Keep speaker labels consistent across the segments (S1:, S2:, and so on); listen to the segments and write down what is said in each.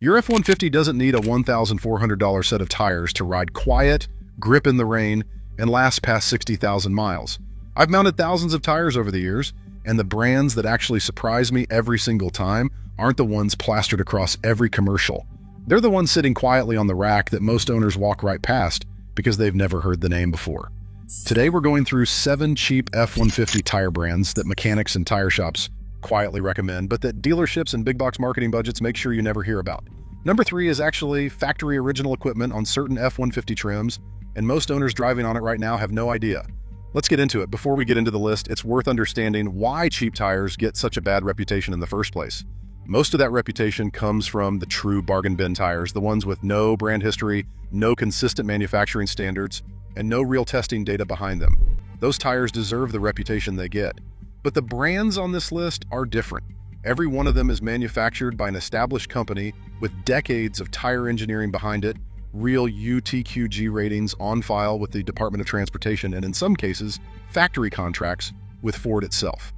S1: Your F-150 doesn't need a $1,400 set of tires to ride quiet, grip in the rain, and last past 60,000 miles. I've mounted thousands of tires over the years, and the brands that actually surprise me every single time aren't the ones plastered across every commercial. They're the ones sitting quietly on the rack that most owners walk right past because they've never heard the name before. Today we're going through 7 cheap F-150 tire brands that mechanics and tire shops quietly recommend, but that dealerships and big box marketing budgets make sure you never hear about. Number 3 is actually factory original equipment on certain F-150 trims, and most owners driving on it right now have no idea. Let's get into it. Before we get into the list, it's worth understanding why cheap tires get such a bad reputation in the first place. Most of that reputation comes from the true bargain bin tires, the ones with no brand history, no consistent manufacturing standards, and no real testing data behind them. Those tires deserve the reputation they get. But the brands on this list are different. Every one of them is manufactured by an established company with decades of tire engineering behind it, real UTQG ratings on file with the Department of Transportation, and in some cases, factory contracts with Ford itself.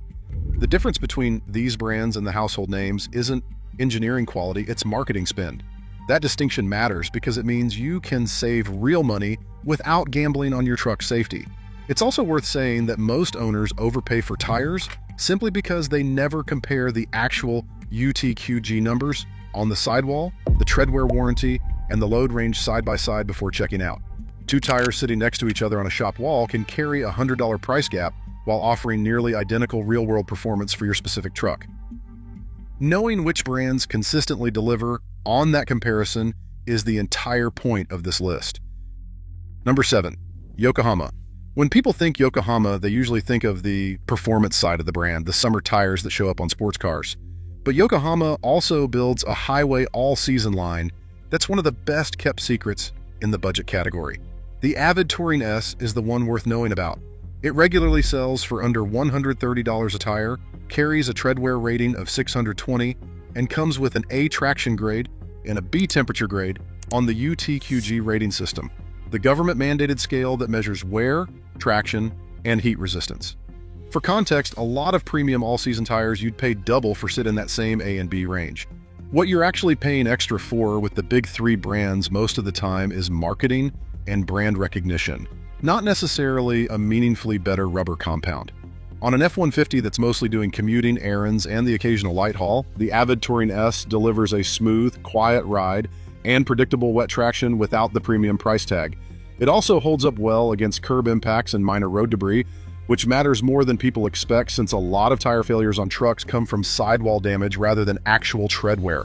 S1: The difference between these brands and the household names isn't engineering quality, it's marketing spend. That distinction matters because it means you can save real money without gambling on your truck's safety. It's also worth saying that most owners overpay for tires simply because they never compare the actual UTQG numbers on the sidewall, the treadwear warranty, and the load range side by side before checking out. 2 tires sitting next to each other on a shop wall can carry a $100 price gap while offering nearly identical real-world performance for your specific truck. Knowing which brands consistently deliver on that comparison is the entire point of this list. Number 7, Yokohama. When people think Yokohama, they usually think of the performance side of the brand, the summer tires that show up on sports cars. But Yokohama also builds a highway all-season line that's one of the best-kept secrets in the budget category. The Avid Touring S is the one worth knowing about. It regularly sells for under $130 a tire, carries a treadwear rating of 620, and comes with an A traction grade and a B temperature grade on the UTQG rating system, the government-mandated scale that measures wear, traction, and heat resistance. For context, a lot of premium all-season tires you'd pay double for sit in that same A and B range. What you're actually paying extra for with the big 3 brands most of the time is marketing and brand recognition, not necessarily a meaningfully better rubber compound. On an F-150 that's mostly doing commuting, errands, and the occasional light haul, the Avid Touring S delivers a smooth, quiet ride and predictable wet traction without the premium price tag. It also holds up well against curb impacts and minor road debris, which matters more than people expect since a lot of tire failures on trucks come from sidewall damage rather than actual tread wear.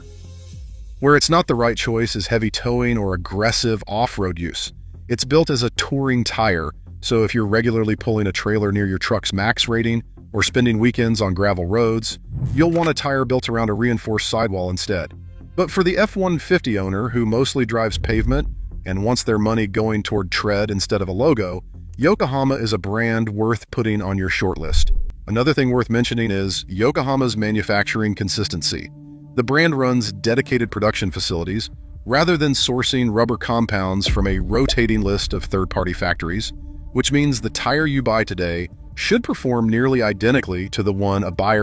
S1: Where it's not the right choice is heavy towing or aggressive off-road use. It's built as a touring tire, so if you're regularly pulling a trailer near your truck's max rating or spending weekends on gravel roads, you'll want a tire built around a reinforced sidewall instead. But for the F-150 owner who mostly drives pavement and wants their money going toward tread instead of a logo, Yokohama is a brand worth putting on your shortlist. Another thing worth mentioning is Yokohama's manufacturing consistency. The brand runs dedicated production facilities rather than sourcing rubber compounds from a rotating list of third-party factories, which means the tire you buy today should perform nearly identically to the one a buyer